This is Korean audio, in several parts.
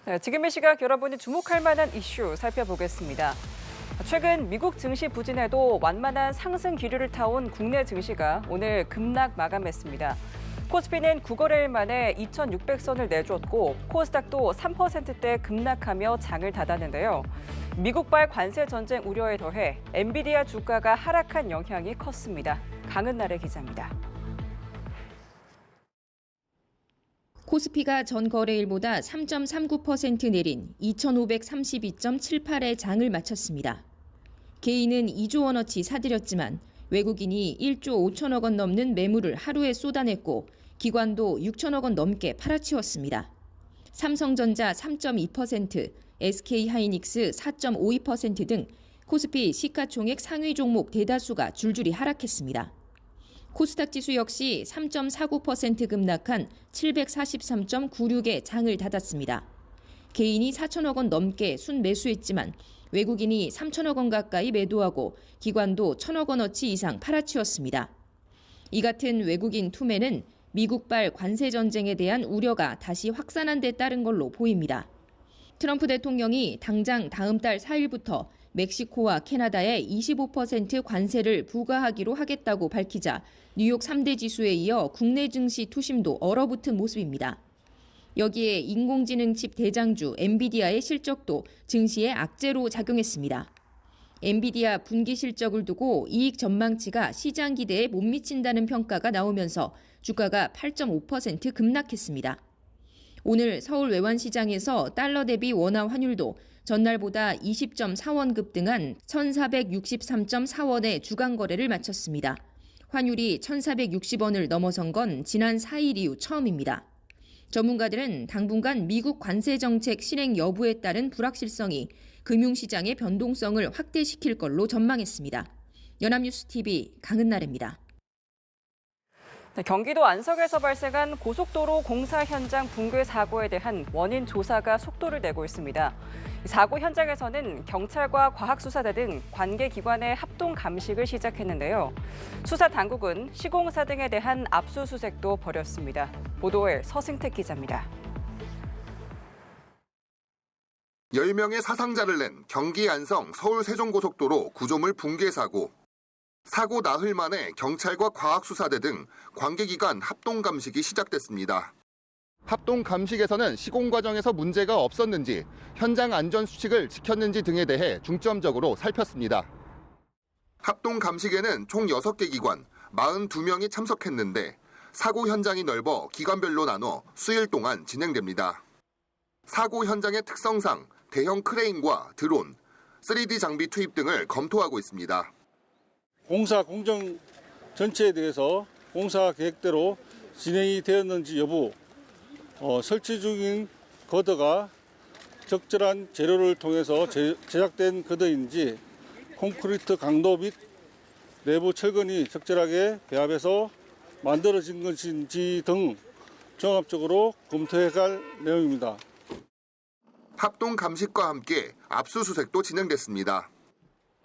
네, 지금 이 시각 여러분이 주목할 만한 이슈 살펴보겠습니다. 최근 미국 증시 부진에도 완만한 상승 기류를 타온 국내 증시가 오늘 급락 마감했습니다. 코스피는 9거래일 만에 2,600선을 내줬고 코스닥도 3%대 급락하며 장을 닫았는데요. 미국발 관세 전쟁 우려에 더해 엔비디아 주가가 하락한 영향이 컸습니다. 강은나래 기자입니다. 코스피가 전 거래일보다 3.39% 내린 2,532.78에 장을 마쳤습니다. 개인은 2조 원어치 사들였지만 외국인이 1조 5천억 원 넘는 매물을 하루에 쏟아냈고 기관도 6천억 원 넘게 팔아치웠습니다. 삼성전자 3.2%, SK하이닉스 4.52% 등 코스피 시가총액 상위 종목 대다수가 줄줄이 하락했습니다. 코스닥 지수 역시 3.49% 급락한 743.96에 장을 닫았습니다. 개인이 4천억 원 넘게 순매수했지만 외국인이 3천억 원 가까이 매도하고 기관도 1천억 원어치 이상 팔아치웠습니다. 이 같은 외국인 투매는 미국발 관세 전쟁에 대한 우려가 다시 확산한 데 따른 걸로 보입니다. 트럼프 대통령이 당장 다음 달 4일부터 멕시코와 캐나다에 25% 관세를 부과하기로 하겠다고 밝히자 뉴욕 3대 지수에 이어 국내 증시 투심도 얼어붙은 모습입니다. 여기에 인공지능 칩 대장주 엔비디아의 실적도 증시에 악재로 작용했습니다. 엔비디아 분기 실적을 두고 이익 전망치가 시장 기대에 못 미친다는 평가가 나오면서 주가가 8.5% 급락했습니다. 오늘 서울 외환시장에서 달러 대비 원화 환율도 전날보다 20.4원 급등한 1,463.4원의 주간 거래를 마쳤습니다. 환율이 1,460원을 넘어선 건 지난 4일 이후 처음입니다. 전문가들은 당분간 미국 관세 정책 실행 여부에 따른 불확실성이 금융시장의 변동성을 확대시킬 걸로 전망했습니다. 연합뉴스TV 강은나래입니다. 네, 경기도 안성에서 발생한 고속도로 공사 현장 붕괴 사고에 대한 원인 조사가 속도를 내고 있습니다. 사고 현장에서는 경찰과 과학수사대 등 관계기관의 합동 감식을 시작했는데요. 수사 당국은 시공사 등에 대한 압수수색도 벌였습니다. 보도에 서승택 기자입니다. 10명의 사상자를 낸 경기 안성 서울 세종고속도로 구조물 붕괴 사고. 사고 나흘 만에 경찰과 과학수사대 등 관계기관 합동 감식이 시작됐습니다. 합동 감식에서는 시공 과정에서 문제가 없었는지, 현장 안전 수칙을 지켰는지 등에 대해 중점적으로 살폈습니다. 합동 감식에는 총 6개 기관 42명이 참석했는데 사고 현장이 넓어 기관별로 나눠 수일 동안 진행됩니다. 사고 현장의 특성상 대형 크레인과 드론, 3D 장비 투입 등을 검토하고 있습니다. 공사 공정 전체에 대해서 공사 계획대로 진행이 되었는지 여부, 설치 중인 거더가 적절한 재료를 통해서 제작된 거더인지, 콘크리트 강도 및 내부 철근이 적절하게 배합해서 만들어진 것인지 등 종합적으로 검토해갈 내용입니다. 합동 감식과 함께 압수수색도 진행됐습니다.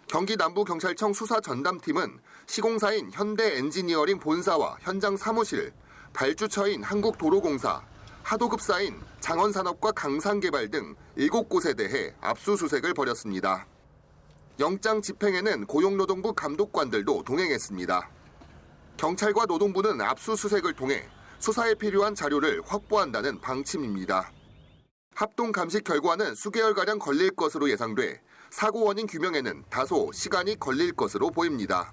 경기 남부경찰청 수사 전담팀은 시공사인 현대엔지니어링 본사와 현장 사무실, 발주처인 한국도로공사, 하도급사인 장원산업과 강산개발 등 7곳에 대해 압수수색을 벌였습니다. 영장 집행에는 고용노동부 감독관들도 동행했습니다. 경찰과 노동부는 압수수색을 통해 수사에 필요한 자료를 확보한다는 방침입니다. 합동 감식 결과는 수개월가량 걸릴 것으로 예상돼 사고 원인 규명에는 다소 시간이 걸릴 것으로 보입니다.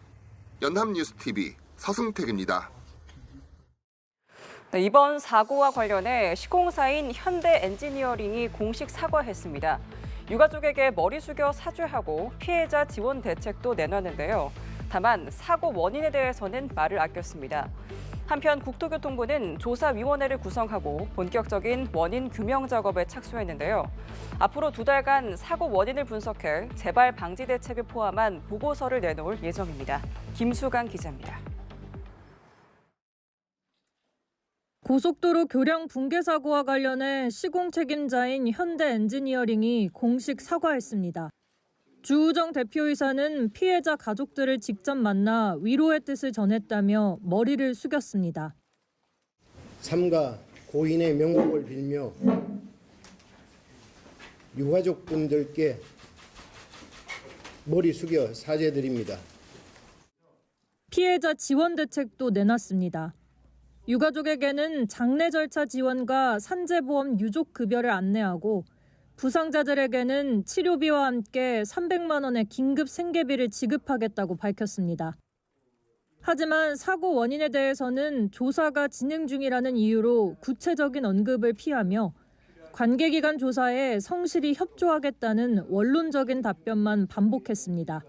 연합뉴스TV 서승택입니다. 네, 이번 사고와 관련해 시공사인 현대엔지니어링이 공식 사과했습니다. 유가족에게 머리 숙여 사죄하고 피해자 지원 대책도 내놨는데요. 다만 사고 원인에 대해서는 말을 아꼈습니다. 한편 국토교통부는 조사위원회를 구성하고 본격적인 원인 규명 작업에 착수했는데요. 앞으로 2달간 사고 원인을 분석해 재발 방지 대책을 포함한 보고서를 내놓을 예정입니다. 김수강 기자입니다. 고속도로 교량 붕괴 사고와 관련해 시공 책임자인 현대엔지니어링이 공식 사과했습니다. 주우정 대표이사는 피해자 가족들을 직접 만나 위로의 뜻을 전했다며 머리를 숙였습니다. 삼가 고인의 명복을 빌며 유가족분들께 머리 숙여 사죄드립니다. 피해자 지원 대책도 내놨습니다. 유가족에게는 장례 절차 지원과 산재보험 유족 급여를 안내하고 부상자들에게는 치료비와 함께 300만 원의 긴급 생계비를 지급하겠다고 밝혔습니다. 하지만 사고 원인에 대해서는 조사가 진행 중이라는 이유로 구체적인 언급을 피하며 관계기관 조사에 성실히 협조하겠다는 원론적인 답변만 반복했습니다.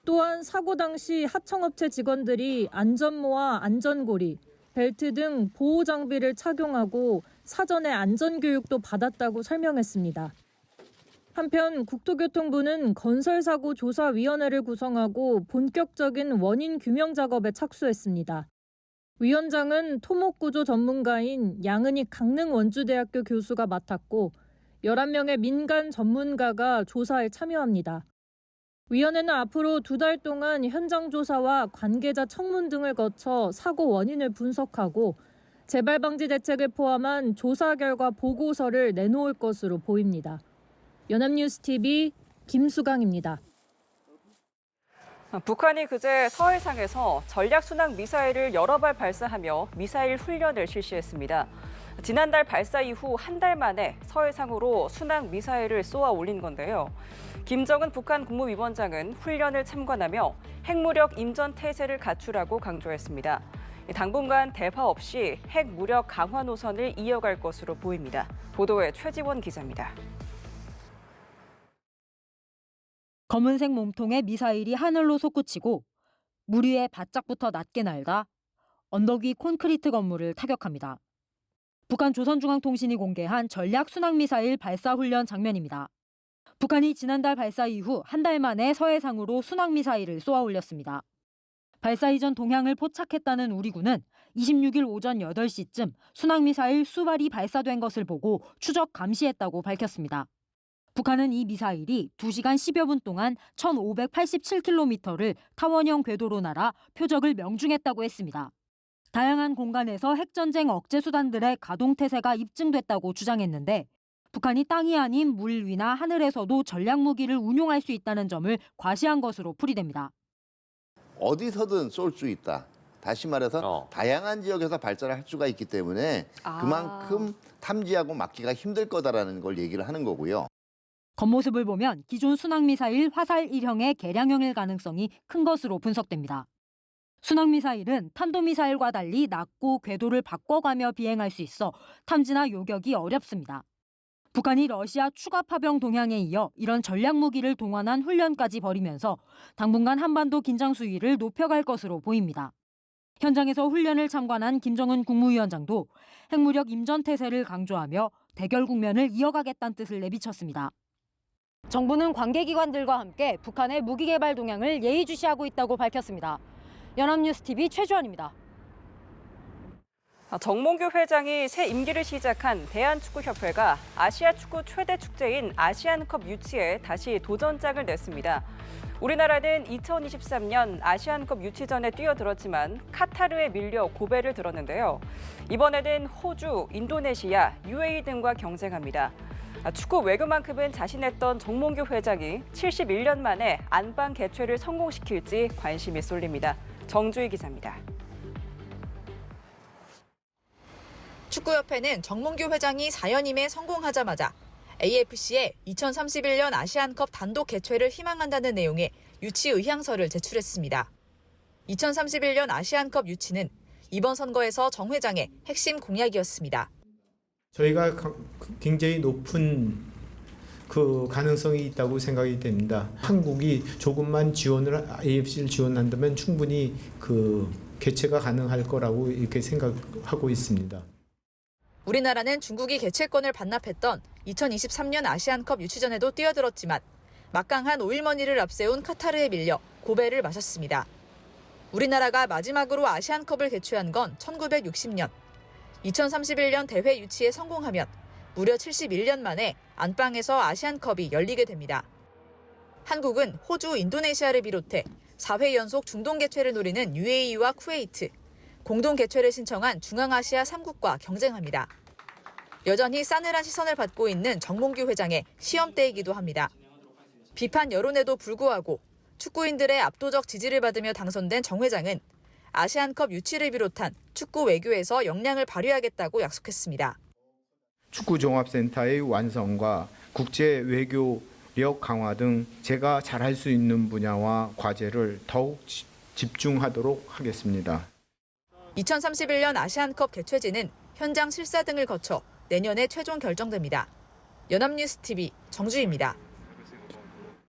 또한 사고 당시 하청업체 직원들이 안전모와 안전고리, 벨트 등 보호 장비를 착용하고 사전에 안전교육도 받았다고 설명했습니다. 한편 국토교통부는 건설사고 조사위원회를 구성하고 본격적인 원인 규명 작업에 착수했습니다. 위원장은 토목구조 전문가인 양은익 강릉원주대학교 교수가 맡았고 11명의 민간 전문가가 조사에 참여합니다. 위원회는 앞으로 2달 동안 현장 조사와 관계자 청문 등을 거쳐 사고 원인을 분석하고 재발 방지 대책을 포함한 조사 결과 보고서를 내놓을 것으로 보입니다. 연합뉴스TV 김수강입니다. 북한이 그제 서해상에서 전략순항 미사일을 여러 발 발사하며 미사일 훈련을 실시했습니다. 지난달 발사 이후 한 달 만에 서해상으로 순항 미사일을 쏘아 올린 건데요. 김정은 북한 국무위원장은 훈련을 참관하며 핵무력 임전 태세를 갖추라고 강조했습니다. 당분간 대화 없이 핵무력 강화 노선을 이어갈 것으로 보입니다. 보도에 최지원 기자입니다. 검은색 몸통에 미사일이 하늘로 솟구치고 물 위에 바짝부터 낮게 날다 언덕 위 콘크리트 건물을 타격합니다. 북한 조선중앙통신이 공개한 전략 순항미사일 발사 훈련 장면입니다. 북한이 지난달 발사 이후 한 달 만에 서해상으로 순항미사일을 쏘아 올렸습니다. 발사 이전 동향을 포착했다는 우리군은 26일 오전 8시쯤 순항미사일 수발이 발사된 것을 보고 추적 감시했다고 밝혔습니다. 북한은 이 미사일이 2시간 10여 분 동안 1,587km를 타원형 궤도로 날아 표적을 명중했다고 했습니다. 다양한 공간에서 핵전쟁 억제 수단들의 가동 태세가 입증됐다고 주장했는데 북한이 땅이 아닌 물 위나 하늘에서도 전략무기를 운용할 수 있다는 점을 과시한 것으로 풀이됩니다. 어디서든 쏠 수 있다. 다시 말해서 다양한 지역에서 발사를 할 수가 있기 때문에 그만큼 탐지하고 막기가 힘들 거다라는 걸 얘기를 하는 거고요. 겉모습을 보면 기존 순항미사일 화살 1형의 개량형일 가능성이 큰 것으로 분석됩니다. 순항미사일은 탄도미사일과 달리 낮고 궤도를 바꿔가며 비행할 수 있어 탐지나 요격이 어렵습니다. 북한이 러시아 추가 파병 동향에 이어 이런 전략무기를 동원한 훈련까지 벌이면서 당분간 한반도 긴장 수위를 높여갈 것으로 보입니다. 현장에서 훈련을 참관한 김정은 국무위원장도 핵무력 임전 태세를 강조하며 대결 국면을 이어가겠다는 뜻을 내비쳤습니다. 정부는 관계기관들과 함께 북한의 무기 개발 동향을 예의주시하고 있다고 밝혔습니다. 연합뉴스TV 최주환입니다. 정몽규 회장이 새 임기를 시작한 대한축구협회가 아시아 축구 최대 축제인 아시안컵 유치에 다시 도전장을 냈습니다. 우리나라는 2023년 아시안컵 유치전에 뛰어들었지만 카타르에 밀려 고배를 들었는데요. 이번에는 호주, 인도네시아, UAE 등과 경쟁합니다. 축구 외교만큼은 자신했던 정몽규 회장이 71년 만에 안방 개최를 성공시킬지 관심이 쏠립니다. 정주희 기자입니다. 축구협회는 정몽규 회장이 4연임에 성공하자마자 AFC에 2031년 아시안컵 단독 개최를 희망한다는 내용의 유치 의향서를 제출했습니다. 2031년 아시안컵 유치는 이번 선거에서 정 회장의 핵심 공약이었습니다. 저희가 굉장히 높은 그 가능성이 있다고 생각이 됩니다. 한국이 조금만 AFC를 지원한다면 충분히 그 개최가 가능할 거라고 이렇게 생각하고 있습니다. 우리나라는 중국이 개최권을 반납했던 2023년 아시안컵 유치전에도 뛰어들었지만 막강한 오일머니를 앞세운 카타르에 밀려 고배를 마셨습니다. 우리나라가 마지막으로 아시안컵을 개최한 건 1960년. 2031년 대회 유치에 성공하면 무려 71년 만에 안방에서 아시안컵이 열리게 됩니다. 한국은 호주, 인도네시아를 비롯해 4회 연속 중동 개최를 노리는 UAE와 쿠웨이트, 공동 개최를 신청한 중앙아시아 3국과 경쟁합니다. 여전히 싸늘한 시선을 받고 있는 정몽규 회장의 시험대이기도 합니다. 비판 여론에도 불구하고 축구인들의 압도적 지지를 받으며 당선된 정 회장은 아시안컵 유치를 비롯한 축구 외교에서 역량을 발휘하겠다고 약속했습니다. 축구종합센터의 완성과 국제 외교력 강화 등 제가 잘할 수 있는 분야와 과제를 더욱 집중하도록 하겠습니다. 2031년 아시안컵 개최지는 현장 실사 등을 거쳐 내년에 최종 결정됩니다. 연합뉴스 TV 정주희입니다.